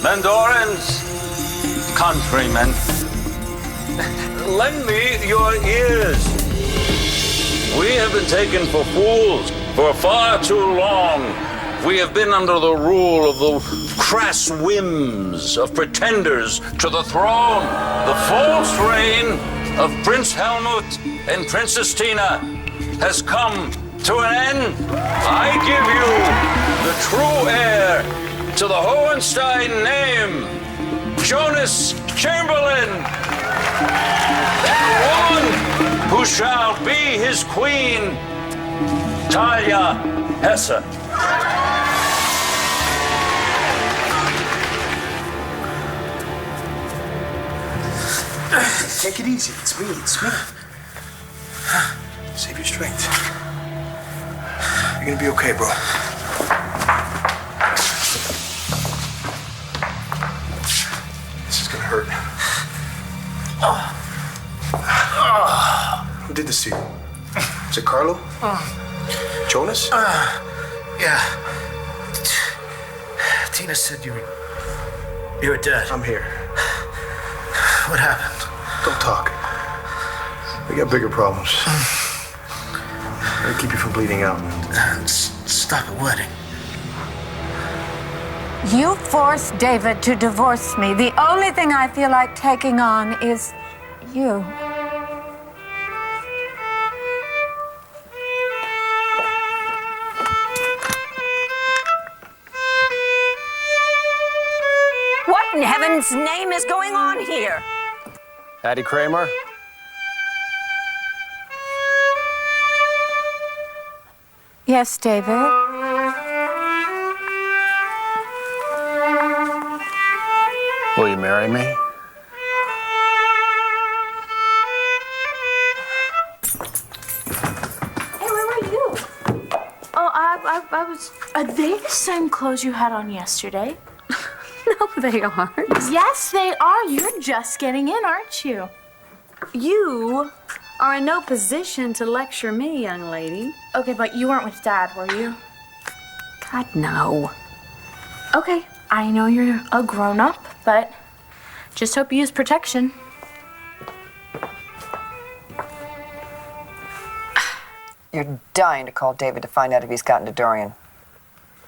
Mandorans, countrymen, lend me your ears. We have been taken for fools for far too long. We have been under the rule of the crass whims of pretenders to the throne. The false reign of Prince Helmut and Princess Tina has come to an end. I give you the true heir to the Hohenstein name, Jonas Chamberlain, and the one who shall be his queen, Talia Hesse. Take it easy. It's me. Save your strength. You're gonna be okay, bro. This is gonna hurt. Who did this to you? Is it Carlo? Jonas? Yeah. Tina said you were dead. I'm here. What happened? Don't talk. We got bigger problems. Gotta keep you from bleeding out. Stop a wedding. You forced David to divorce me. The only thing I feel like taking on is you. What in heaven's name is going on here? Hattie Kramer? Yes, David? Will you marry me? Hey, where were you? Oh, I was... Are they the same clothes you had on yesterday? No, they aren't. Yes, they are. You're just getting in, aren't you? You are in no position to lecture me, young lady. Okay, but you weren't with Dad, were you? God, no. Okay, I know you're a grown-up, but just hope you use protection. You're dying to call David to find out if he's gotten to Dorian.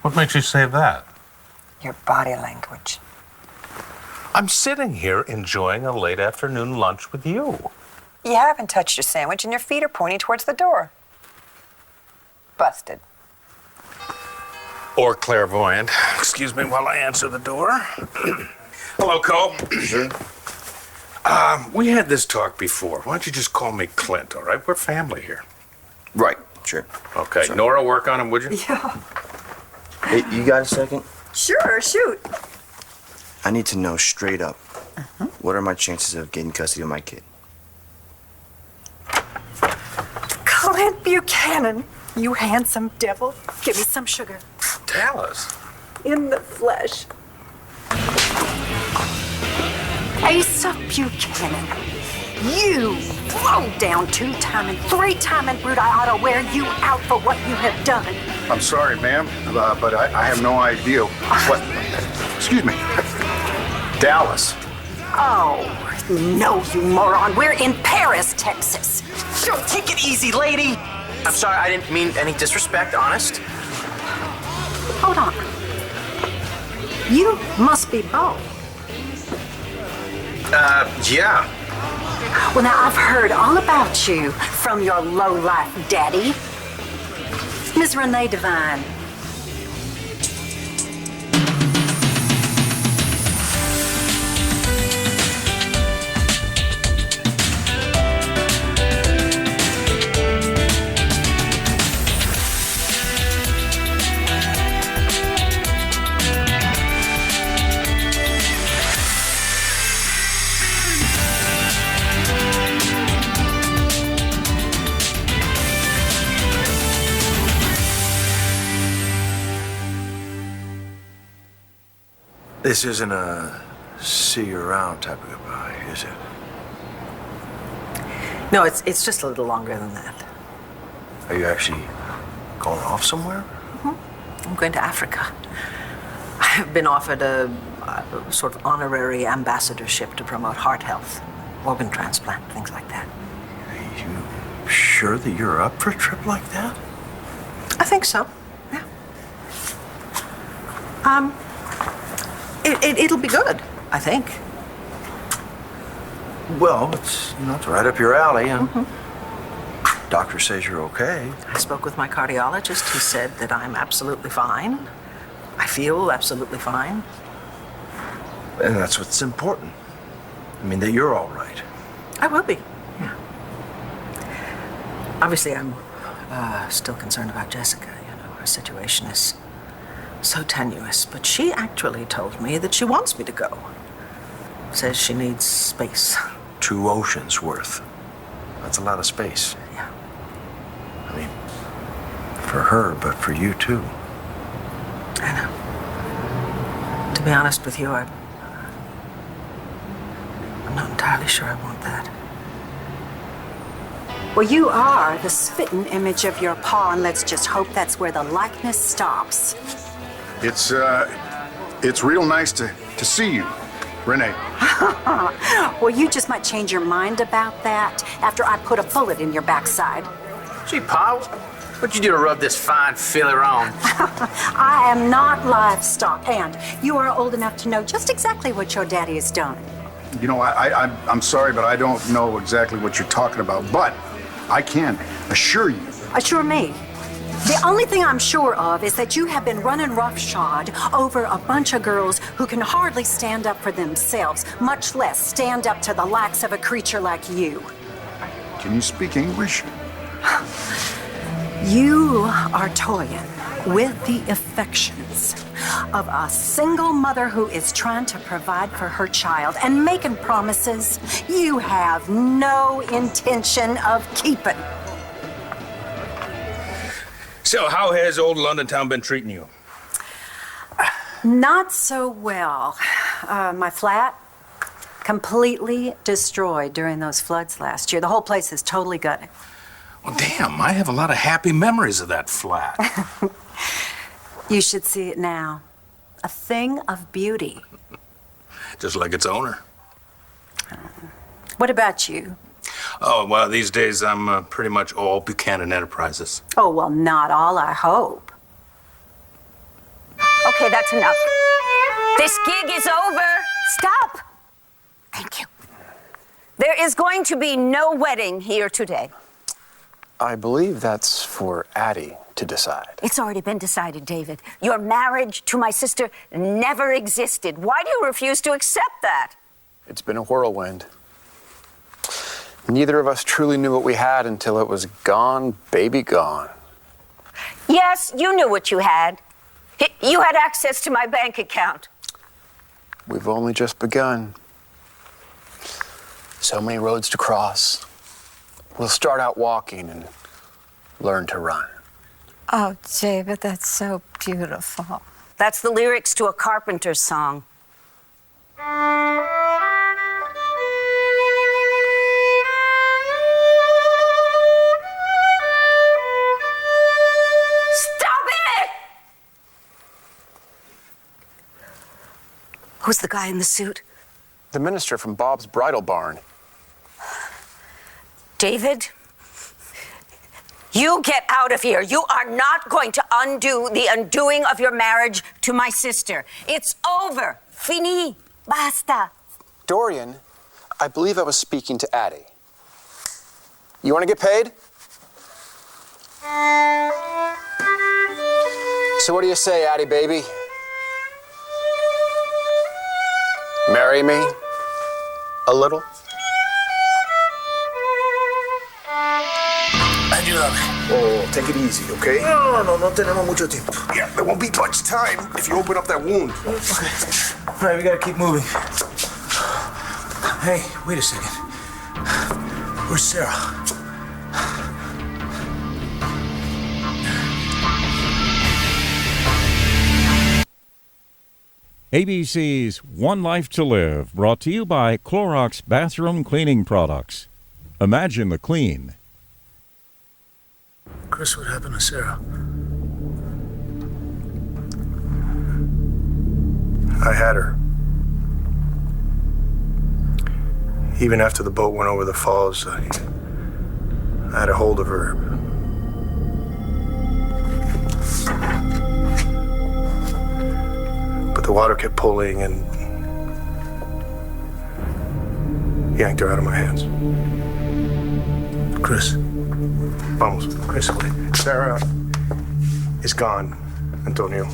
What makes you say that? Your body language. I'm sitting here enjoying a late afternoon lunch with you. You haven't touched your sandwich and your feet are pointing towards the door. Busted. Or clairvoyant. Excuse me while I answer the door. Hello, Cole. Sure. We had this talk before. Why don't you just call me Clint, all right? We're family here. Right. Sure. Okay. Sorry. Nora, work on him, would you? Yeah. Hey, you got a second? Sure, shoot. I need to know straight up. What are my chances of getting custody of my kid? Clint Buchanan, you handsome devil. Give me some sugar. Dallas. In the flesh. Asa Buchanan, you low-down two-time and three-timing brute, I ought to wear you out for what you have done. I'm sorry, ma'am, but I have no idea what... Excuse me. Dallas. Oh, no, you moron. We're in Paris, Texas. Don't take it easy, lady. I'm sorry, I didn't mean any disrespect, honest. Hold on. You must be Bo. Yeah. Well, now, I've heard all about you from your low-life daddy, Miss Renee Devine. This isn't a see you around type of goodbye, is it? No, it's just a little longer than that. Are you actually going off somewhere? I'm going to Africa. I've been offered a sort of honorary ambassadorship to promote heart health, organ transplant, things like that. Are you sure that you're up for a trip like that? I think so, yeah. It'll be good, I think. Well, it's right up your alley. Doctor says you're okay. I spoke with my cardiologist. He said that I'm absolutely fine. I feel absolutely fine. And that's what's important. I mean, that you're all right. I will be, yeah. Obviously, I'm still concerned about Jessica. Her situation is so tenuous, but she actually told me that she wants me to go. Says she needs space. 2 oceans worth. That's a lot of space. Yeah. I mean, for her, but for you too. I know. To be honest with you, I'm not entirely sure I want that. Well, you are the spitting image of your pa, and let's just hope that's where the likeness stops. It's real nice to see you, Renee. Well, you just might change your mind about that after I put a bullet in your backside. Gee, Pa, what'd you do to rub this fine filler on? I am not livestock, and you are old enough to know just exactly what your daddy has done. You know, I'm sorry, but I don't know exactly what you're talking about. But I can assure you. Assure me. The only thing I'm sure of is that you have been running roughshod over a bunch of girls who can hardly stand up for themselves, much less stand up to the likes of a creature like you. Can you speak English? You are toying with the affections of a single mother who is trying to provide for her child and making promises you have no intention of keeping. So, how has old London town been treating you? Not so well. My flat, completely destroyed during those floods last year. The whole place is totally gutted. Well, damn, I have a lot of happy memories of that flat. You should see it now. A thing of beauty. Just like its owner. What about you? Oh, well, these days I'm pretty much all Buchanan Enterprises. Oh, well, not all, I hope. Okay, that's enough. This gig is over. Stop. Thank you. There is going to be no wedding here today. I believe that's for Addie to decide. It's already been decided, David. Your marriage to my sister never existed. Why do you refuse to accept that? It's been a whirlwind. Neither of us truly knew what we had until it was gone, baby, gone. Yes, you knew what you had. You had access to my bank account. We've only just begun. So many roads to cross. We'll start out walking and learn to run. Oh, David, that's so beautiful. That's the lyrics to a Carpenter's song. Stop it! Who's the guy in the suit? The minister from Bob's Bridal Barn. David, you get out of here. You are not going to undo the undoing of your marriage to my sister. It's over. Fini. Basta. Dorian, I believe I was speaking to Addie. You want to get paid? So what do you say, Addie, baby? Marry me? A little? Oh, take it easy, okay? No tenemos mucho tiempo. Yeah, there won't be much time if you open up that wound. Okay. All right, we gotta keep moving. Hey, wait a second. Where's Sarah? ABC's One Life to Live, brought to you by Clorox Bathroom Cleaning Products. Imagine the clean. Chris, what happened to Sarah? I had her. Even after the boat went over the falls, I had a hold of her. But the water kept pulling and yanked her out of my hands. Chris. Vamos, Chris. Sarah is gone, Antonio.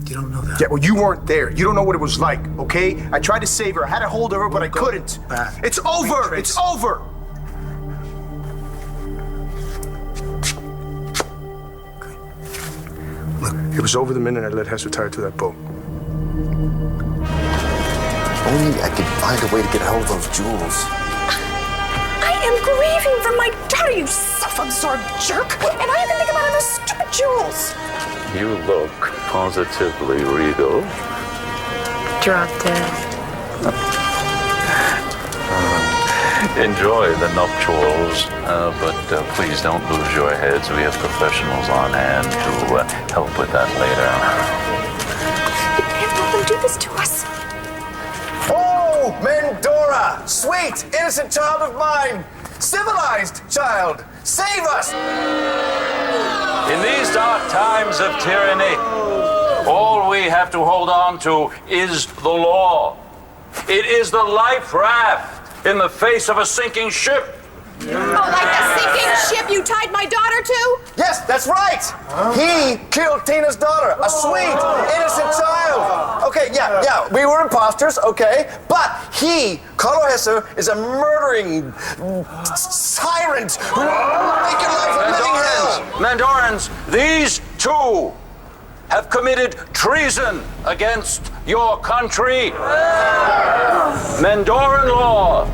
You don't know that. Yeah, well, you weren't there. You don't know what it was like, okay? I tried to save her. I had a hold of her, but I couldn't. back. It's over. It's over. Look, it was over the minute I let Hester tie her to that boat. Only I could find a way to get a hold of those jewels. I am grieving for my daughter, you self-absorbed jerk. And I have to think about those stupid jewels. You look positively regal. Drop dead. Enjoy the nuptials, but please don't lose your heads. We have professionals on hand to help with that later. You can't let them do this to us. Oh, Mendora! Sweet, innocent child of mine! Civilized child! Save us! In these dark times of tyranny, all we have to hold on to is the law. It is the life raft in the face of a sinking ship. Oh, like the sinking ship you tied my daughter to? Yes, that's right! He killed Tina's daughter, a sweet, innocent child! Okay, yeah, we were imposters, okay? But he, Carlo Hesser, is a murdering tyrant who will make your life a living hell! Mandorans, these two have committed treason against your country. Mandoran law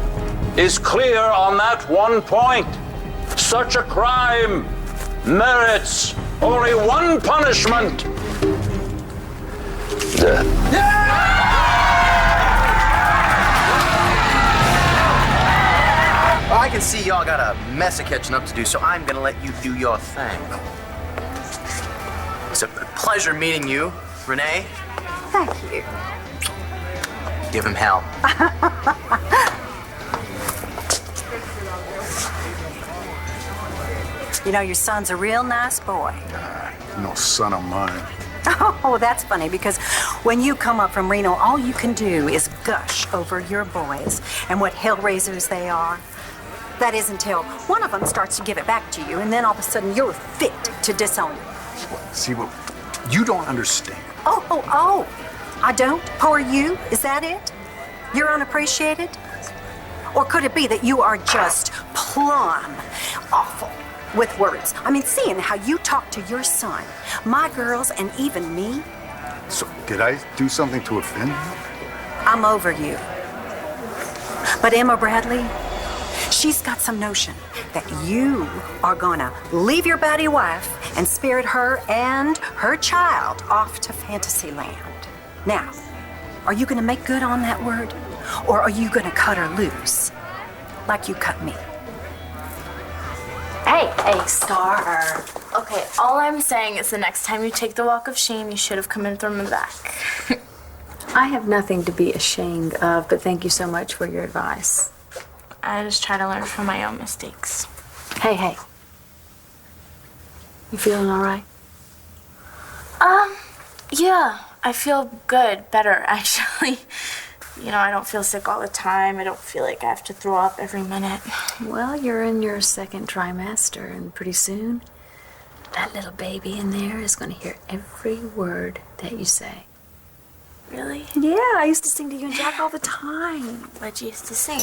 is clear on that one point. Such a crime merits only one punishment: death. Well, I can see y'all got a mess of catching up to do, so I'm gonna let you do your thing. It's a pleasure meeting you, Renee. Thank you. Give him hell. You know, your son's a real nice boy. No son of mine. Oh, that's funny because when you come up from Reno, all you can do is gush over your boys and what hellraisers they are. That is until one of them starts to give it back to you, and then all of a sudden you're fit to disown him. See, what you don't understand. Oh, I don't? Poor you? Is that it? You're unappreciated? Or could it be that you are just plumb awful with words? I mean, seeing how you talk to your son, my girls, and even me. So, did I do something to offend you? I'm over you. But Emma Bradley, she's got some notion that you are gonna leave your batty wife and spirit her and her child off to Fantasyland. Now, are you gonna make good on that word? Or are you gonna cut her loose like you cut me? Hey, Star. Okay, all I'm saying is the next time you take the walk of shame, you should have come in from the back. I have nothing to be ashamed of, but thank you so much for your advice. I just try to learn from my own mistakes. Hey. You feeling all right? Yeah, I feel good, better, actually. You know, I don't feel sick all the time. I don't feel like I have to throw up every minute. Well, you're in your second trimester, and pretty soon, that little baby in there is going to hear every word that you say. Really? Yeah, I used to sing to you and Jack all the time. What you used to sing?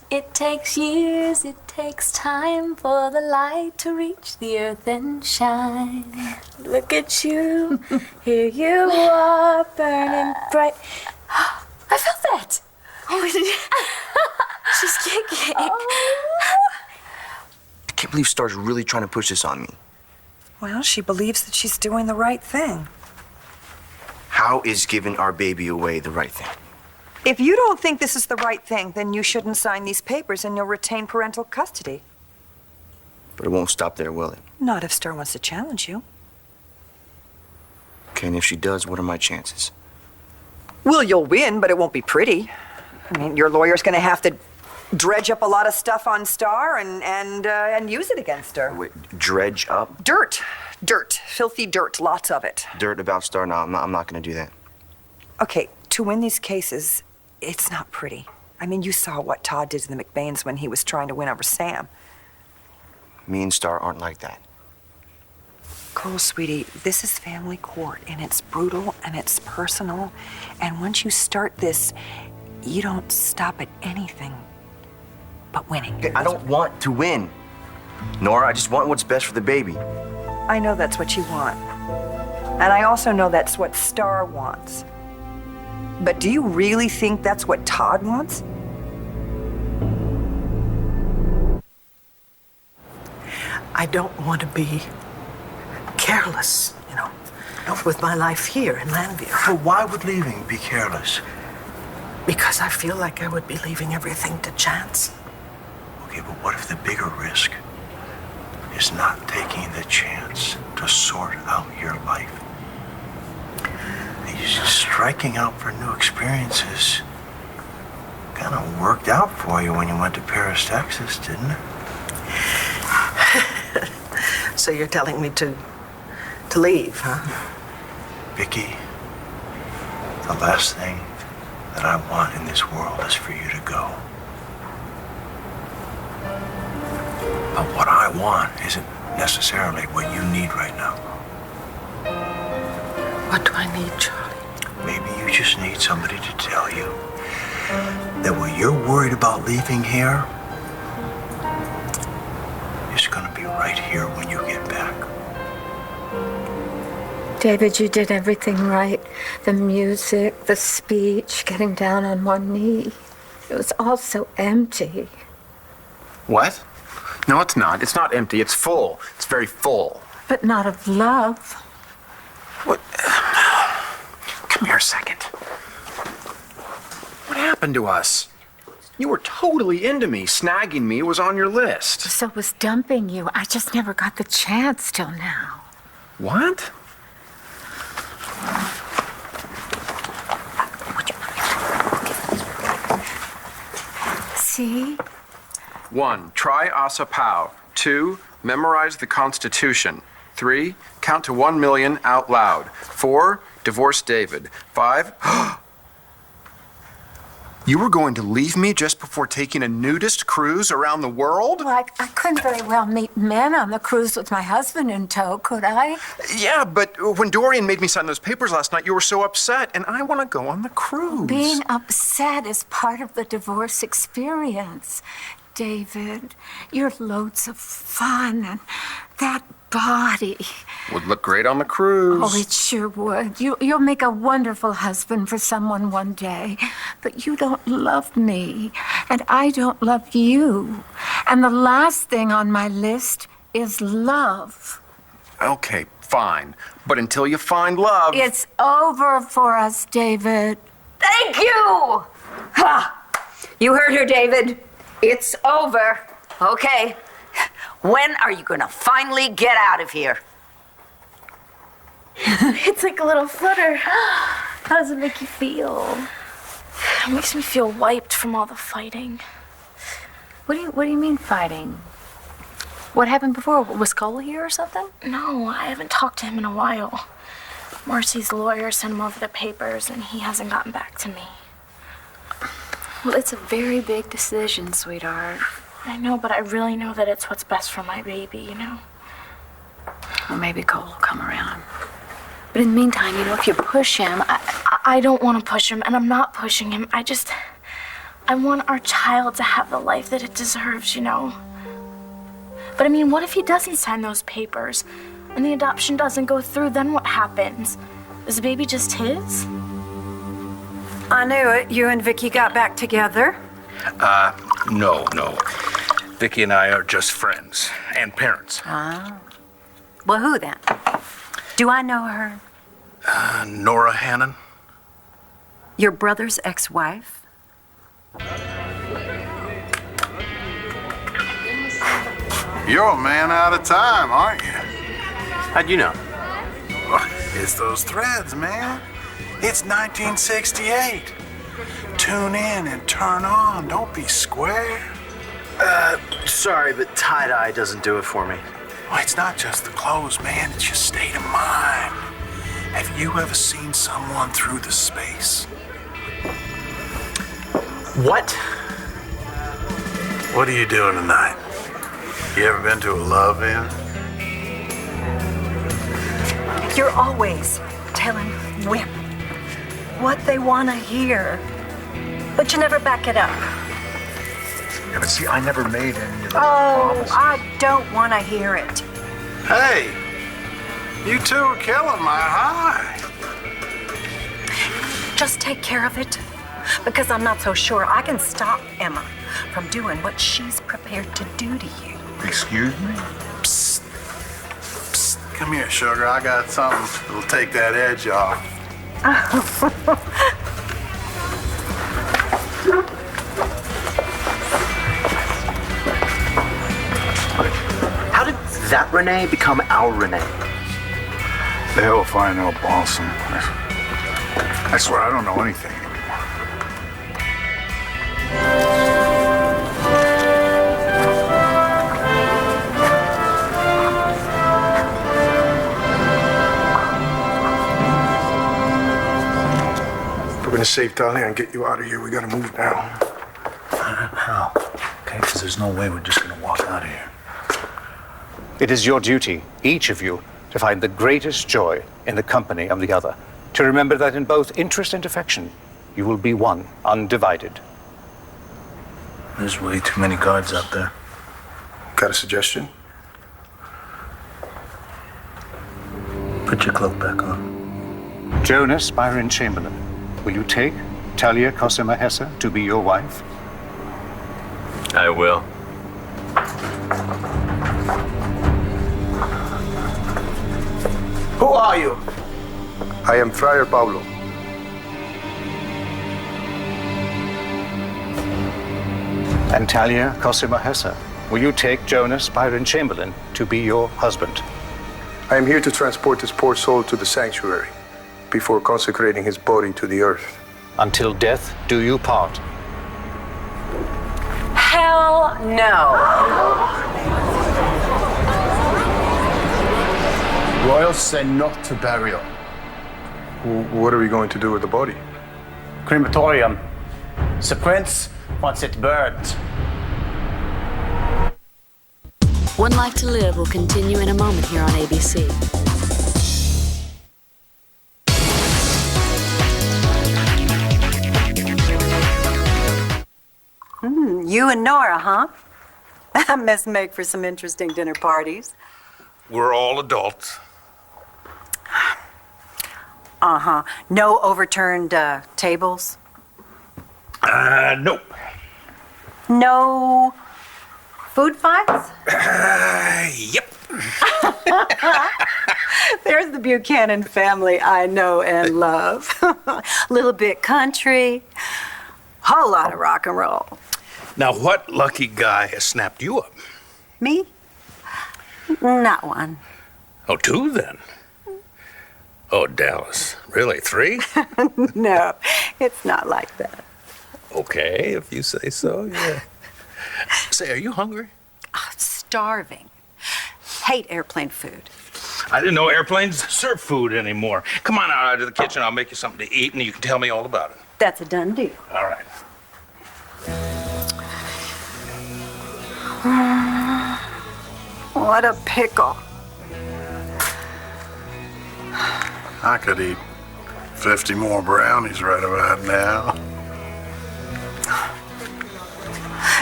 It takes years, it takes time for the light to reach the earth and shine. Look at you, here you are, burning bright. I felt that. She's kicking. I can't believe Star's really trying to push this on me. Well, she believes that she's doing the right thing. How is giving our baby away the right thing? If you don't think this is the right thing, then you shouldn't sign these papers and you'll retain parental custody. But it won't stop there, will it? Not if Star wants to challenge you. Okay, and if she does, what are my chances? Well, you'll win, but it won't be pretty. I mean, your lawyer's gonna have to dredge up a lot of stuff on Star and use it against her. Wait, dredge up? Dirt, filthy dirt, lots of it. Dirt about Star? No, I'm not going to do that. Okay, to win these cases, it's not pretty. I mean, you saw what Todd did to the McBains when he was trying to win over Sam. Me and Star aren't like that. Cole, sweetie, this is family court, and it's brutal and it's personal. And once you start this, you don't stop at anything but winning. Okay, I don't want to win. Nora, I just want what's best for the baby. I know that's what you want. And I also know that's what Star wants. But do you really think that's what Todd wants? I don't want to be careless, with my life here in Landview. So why would leaving be careless? Because I feel like I would be leaving everything to chance. Okay, but what if the bigger risk is not taking the chance to sort out your life? Striking out for new experiences kind of worked out for you when you went to Paris, Texas, didn't it? So you're telling me to leave, huh? Vicky, the last thing that I want in this world is for you to go. But what I want isn't necessarily what you need right now. What do I need, Charlie? Maybe you just need somebody to tell you that what you're worried about leaving here is going to be right here when you get back. David, you did everything right. The music, the speech, getting down on one knee. It was all so empty. What? No, it's not. It's not empty. It's full. It's very full. But not of love. What? Come here a second. What happened to us? You were totally into me. Snagging me was on your list. So was dumping you. I just never got the chance till now. What? See? 1. Try Asa Pow. 2. Memorize the Constitution. 3. Count to 1 million out loud. 4. Divorce David. 5. You were going to leave me just before taking a nudist cruise around the world? Well, I couldn't very well meet men on the cruise with my husband in tow, could I? Yeah, but when Dorian made me sign those papers last night, you were so upset, and I want to go on the cruise. Being upset is part of the divorce experience. David, you're loads of fun, and that body. Would look great on the cruise. Oh, it sure would. You'll make a wonderful husband for someone one day. But you don't love me, and I don't love you. And the last thing on my list is love. Okay, fine. But until you find love... It's over for us, David. Thank you! Ha! You heard her, David. It's over. Okay. When are you gonna finally get out of here? It's like a little flutter. How does it make you feel? It makes me feel wiped from all the fighting. What do you mean fighting? What happened before? Was Cole here or something? No, I haven't talked to him in a while. Marcy's lawyer sent him over the papers, and he hasn't gotten back to me. Well, it's a very big decision, sweetheart. I know, but I really know that it's what's best for my baby, you know? Well, maybe Cole will come around. But in the meantime, if you push him... I don't want to push him, and I'm not pushing him. I want our child to have the life that it deserves, you know? But I mean, what if he doesn't sign those papers, and the adoption doesn't go through? Then what happens? Is the baby just his? I knew it. You and Vicky got back together. No. Vicky and I are just friends and parents. Ah. Well, who then? Do I know her? Nora Hannon. Your brother's ex-wife? You're a man out of time, aren't you? How'd you know? It's those threads, man. It's 1968. Tune in and turn on. Don't be square. Sorry, but tie-dye doesn't do it for me. Well, it's not just the clothes, man. It's your state of mind. Have you ever seen someone through the space? What? What are you doing tonight? You ever been to a love-in? You're always telling women what they want to hear, but you never back it up. Yeah, but see, I never made any of those Oh, promises. I don't want to hear it. Hey, you two are killing my high. Just take care of it, because I'm not so sure I can stop Emma from doing what she's prepared to do to you. Excuse me? Psst. Psst. Come here, sugar. I got something that'll take that edge off. How did that Renee become our Renee? The hell if I know, Balsam. I swear I don't know anything anymore. If we're gonna save Talia and get you out of here, we gotta move now. How? Okay, because there's no way we're just gonna walk out of here. It is your duty, each of you, to find the greatest joy in the company of the other. To remember that in both interest and affection, you will be one, undivided. There's way too many guards out there. Got a suggestion? Put your cloak back on. Jonas Byron Chamberlain, will you take Talia Cosima Hesse to be your wife? I will. Who are you? I am Friar Pablo. And Talia Cosima Hesse, will you take Jonas Byron Chamberlain to be your husband? I am here to transport this poor soul to the sanctuary before consecrating his body to the earth. Until death do you part. Hell no. Royals say not to burial. What are we going to do with the body? Crematorium. The prince wants it burnt. One Life to Live will continue in a moment here on ABC. You and Nora, huh? That must make for some interesting dinner parties. We're all adults. Uh-huh. No overturned tables? Nope. No food fights? Yep. There's the Buchanan family I know and love. Little bit country, whole lot of rock and roll. Now, what lucky guy has snapped you up? Me? Not one. Oh, two then. Oh, Dallas. Really? Three? No, it's not like that. Okay, if you say so, yeah. Say, are you hungry? Starving. Hate airplane food. I didn't know airplanes serve food anymore. Come on out to the kitchen. I'll make you something to eat, and you can tell me all about it. That's a done deal. All right. What a pickle. I could eat 50 more brownies right about now.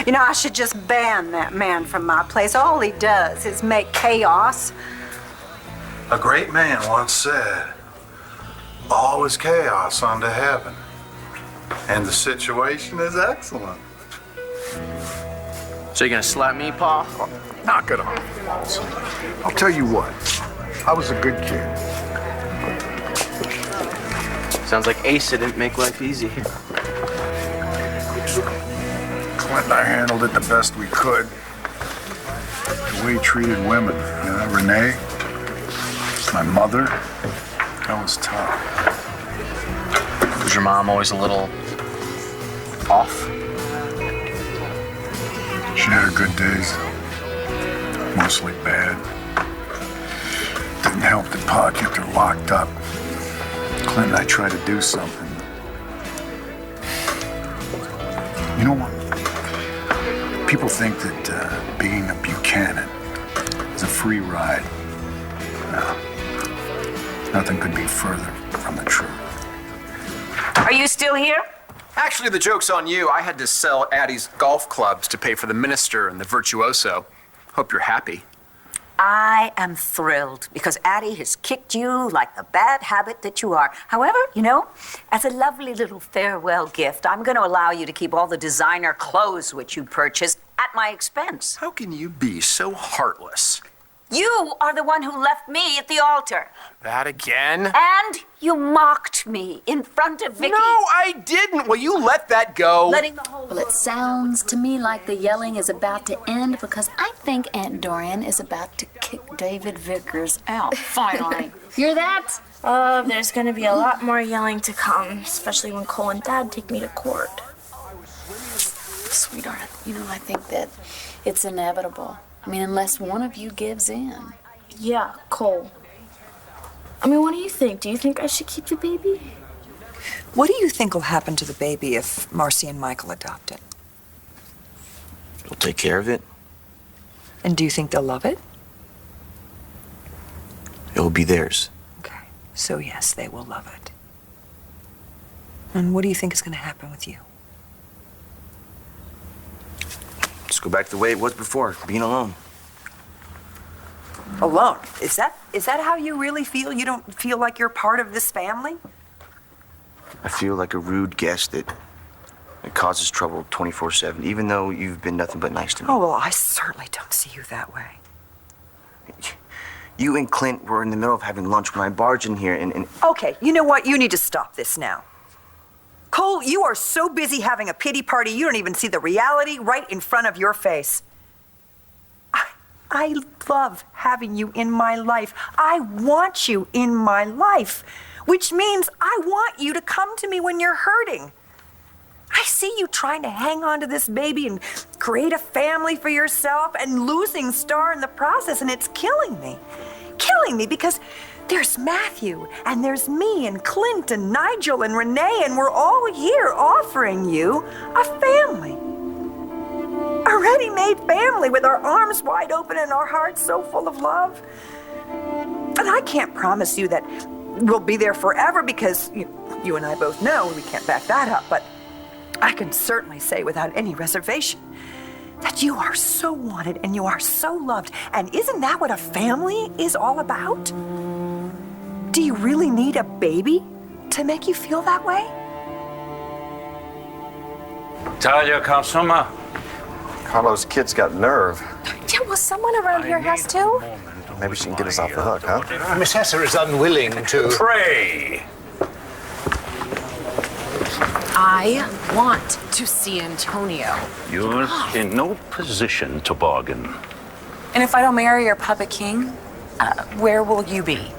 You know, I should just ban that man from my place. All he does is make chaos. A great man once said, all is chaos unto heaven. And the situation is excellent. So you gonna slap me, Pa? Knock it off, Balsam. I'll tell you what. I was a good kid. Sounds like Asa didn't make life easy. Clint and I handled it the best we could. The way he treated women, you know, Renee, my mother, that was tough. Was your mom always a little off? She had her good days. Mostly bad. Didn't help that Pa kept her locked up. Clint and I tried to do something. You know what? People think that being a Buchanan is a free ride. No. Nothing could be further from the truth. Are you still here? Actually, the joke's on you. I had to sell Addie's golf clubs to pay for the minister and the virtuoso. Hope you're happy. I am thrilled because Addie has kicked you like the bad habit that you are. However, you know, as a lovely little farewell gift, I'm going to allow you to keep all the designer clothes which you purchased at my expense. How can you be so heartless? You are the one who left me at the altar. That again? And you mocked me in front of Vicky. No, I didn't. Will you let that go? Letting the whole Well, it sounds to me like the yelling is about to end because I think Aunt Dorian is about to kick David Vickers out, finally. Hear that? There's gonna be a lot more yelling to come, especially when Cole and Dad take me to court. Sweetheart, you know, I think that it's inevitable. I mean, unless one of you gives in. Yeah, Cole. I mean, what do you think? Do you think I should keep the baby? What do you think will happen to the baby if Marcy and Michael adopt it? We'll take care of it. And do you think they'll love it? It will be theirs. Okay, so yes, they will love it. And what do you think is going to happen with you? Just go back the way it was before, being alone. Alone? Is that how you really feel? You don't feel like you're part of this family? I feel like a rude guest that causes trouble 24/7, even though you've been nothing but nice to me. Oh, well, I certainly don't see you that way. You and Clint were in the middle of having lunch when I barged in here and... Okay, you know what? You need to stop this now. Cole, you are so busy having a pity party, you don't even see the reality right in front of your face. I love having you in my life. I want you in my life, which means I want you to come to me when you're hurting. I see you trying to hang on to this baby and create a family for yourself and losing Star in the process, and it's killing me. Killing me because there's Matthew, and there's me, and Clint, and Nigel, and Renee, and we're all here offering you a family. A ready-made family with our arms wide open and our hearts so full of love. And I can't promise you that we'll be there forever because you and I both know we can't back that up, but I can certainly say without any reservation that you are so wanted and you are so loved. And isn't that what a family is all about? Do you really need a baby to make you feel that way? Talia Karsuma. Carlos' kid's got nerve. Yeah, well, someone around here has to. Maybe she can get us off the hook, huh? Miss Hesser is unwilling to... Pray. I want to see Antonio. You're in no position to bargain. And if I don't marry your puppet king, where will you be?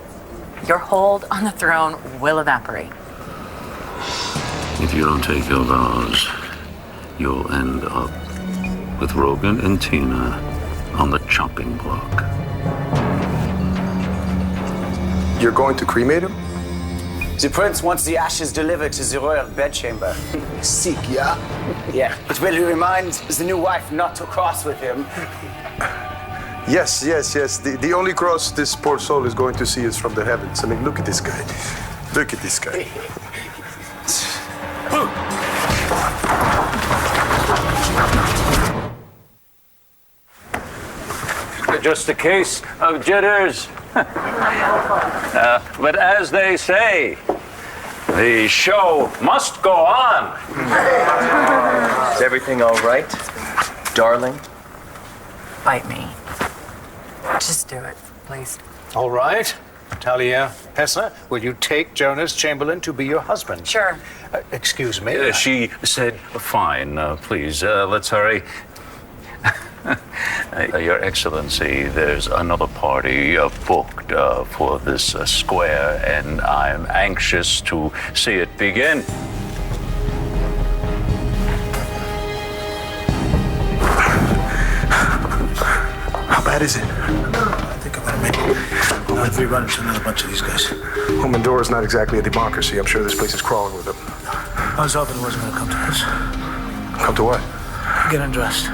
Your hold on the throne will evaporate. If you don't take your vows, you'll end up with Rogan and Tina on the chopping block. You're going to cremate him? The prince wants the ashes delivered to the royal bedchamber. Sick, yeah? Yeah, but will he remind the new wife not to cross with him? Yes. The only cross this poor soul is going to see is from the heavens. I mean, look at this guy. Look at this guy. Just a case of jitters. But as they say, the show must go on. Is everything all right, darling? Bite me. Just do it, please. All right. Talia Hesser, will you take Jonas Chamberlain to be your husband? Sure. Excuse me. She said, fine, please, let's hurry. Your Excellency, there's another party booked for this square, and I'm anxious to see it begin. bad is it? I think I'm gonna make it. We run into another bunch of these guys. Well, Mendora's not exactly a democracy. I'm sure this place is crawling with them. I was hoping it wasn't gonna come to us. Come to what? Get undressed.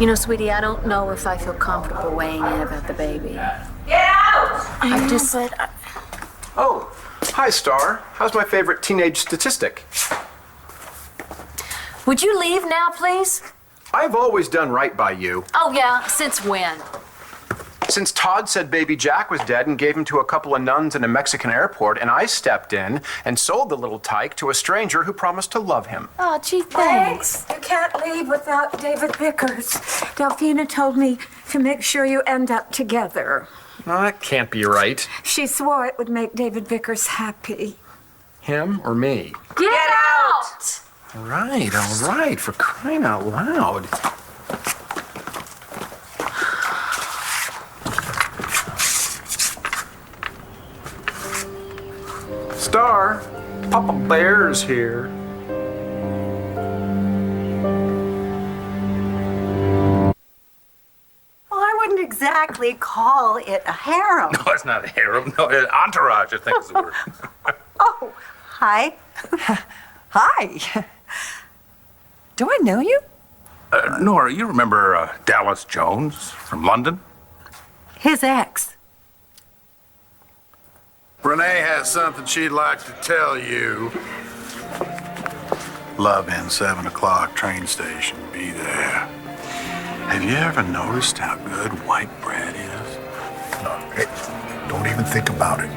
You know, sweetie, I don't know if I feel comfortable weighing in about the baby. Get out! Oh, hi, Star. How's my favorite teenage statistic? Would you leave now, please? I've always done right by you. Oh, yeah. Since when? Since Todd said baby Jack was dead and gave him to a couple of nuns in a Mexican airport, and I stepped in and sold the little tyke to a stranger who promised to love him. Oh, gee, thanks. You can't leave without David Vickers. Delphina told me to make sure you end up together. No, that can't be right. She swore it would make David Vickers happy. Him or me? Get out! All right, for crying out loud. Star, Papa Bear's here. Well, I wouldn't exactly call it a harem. No, it's not a harem. No, an entourage, I think is the word. Oh, hi. Hi. Do I know you? Nora, you remember Dallas Jones from London? His ex. Renee has something she'd like to tell you. Love in 7 o'clock train station. Be there. Have you ever noticed how good white bread is? No, hey, don't even think about it.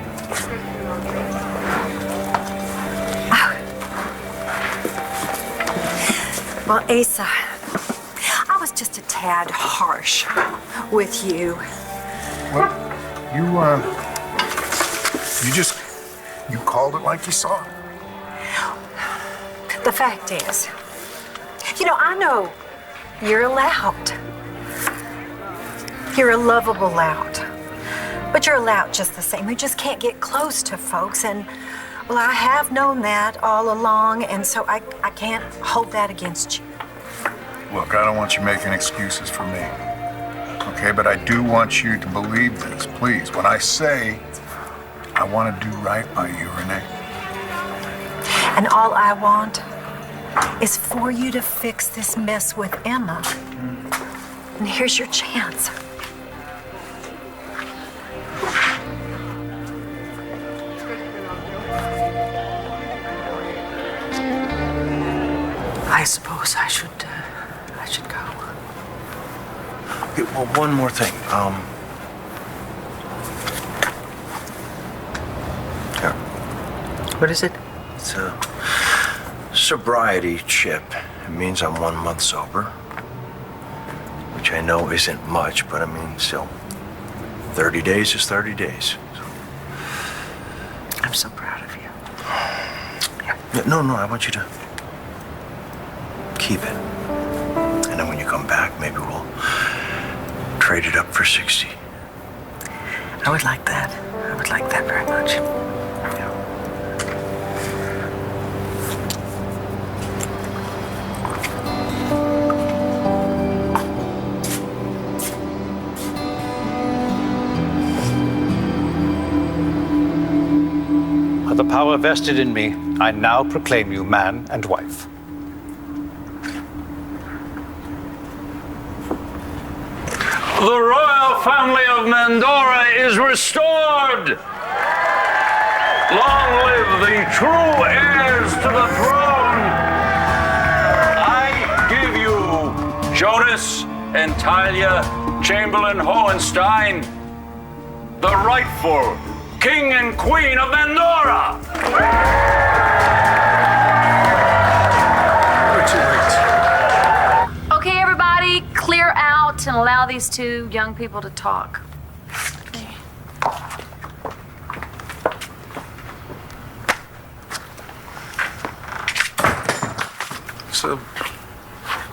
Well, Asa, I was just a tad harsh with you. Well, you called it like you saw it. The fact is, I know you're a lout. You're a lovable lout. But you're a lout just the same. You just can't get close to folks. And, well, I have known that all along, and so I can't hold that against you. Look, I don't want you making excuses for me. Okay, but I do want you to believe this, please. When I say I want to do right by you, Renee. And all I want is for you to fix this mess with Emma. And here's your chance. I suppose I should go. Okay, well, one more thing. Here. What is it? It's a sobriety chip. It means I'm 1 month sober, which I know isn't much, but I mean, still, 30 days is 30 days. So. I'm so proud of you. Yeah, no, I want you to keep it. And then when you come back, maybe we'll trade it up for 60. I would like that. I would like that very much. By the power vested in me, I now proclaim you man and wife. The royal family of Mandora is restored! Long live the true heirs to the throne! I give you Jonas and Talia Chamberlain Hohenstein, the rightful King and Queen of Mandora! We're too late. Okay, everybody, clear out and allow these two young people to talk. So,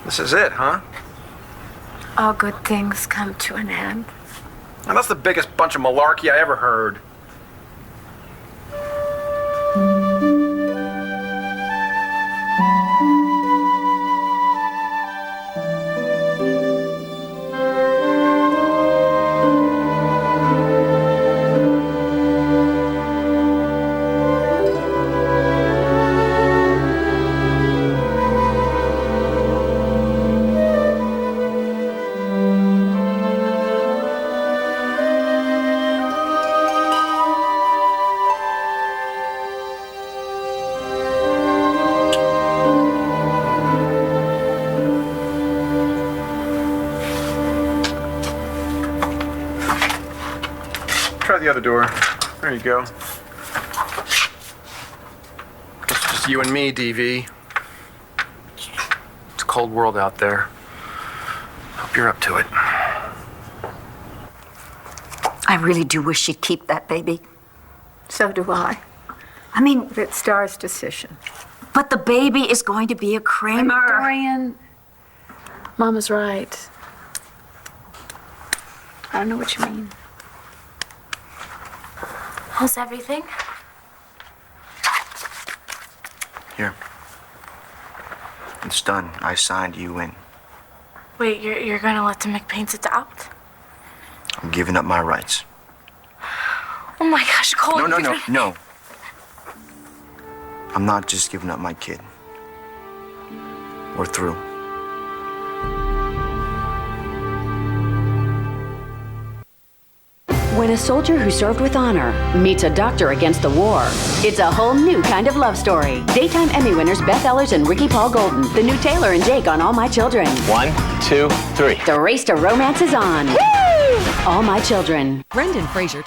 this is it, huh? All good things come to an end. Now, that's the biggest bunch of malarkey I ever heard. the other door. There you go. It's just you and me, DV. It's a cold world out there. Hope you're up to it. I really do wish she'd keep that baby. So do I. I mean, it's Star's decision. But the baby is going to be a Kramer. Dorian, Mama's right. I don't know what you mean. How's everything? Here. It's done. I signed you in. Wait, you're gonna let the McPains adopt? I'm giving up my rights. Oh my gosh, Cole. No. I'm not just giving up my kid. We're through. When a soldier who served with honor meets a doctor against the war, it's a whole new kind of love story. Daytime Emmy winners Beth Ehlers and Ricky Paul Golden, the new Taylor and Jake on All My Children. 1, 2, 3. The race to romance is on. Woo! All My Children. Brendan Fraser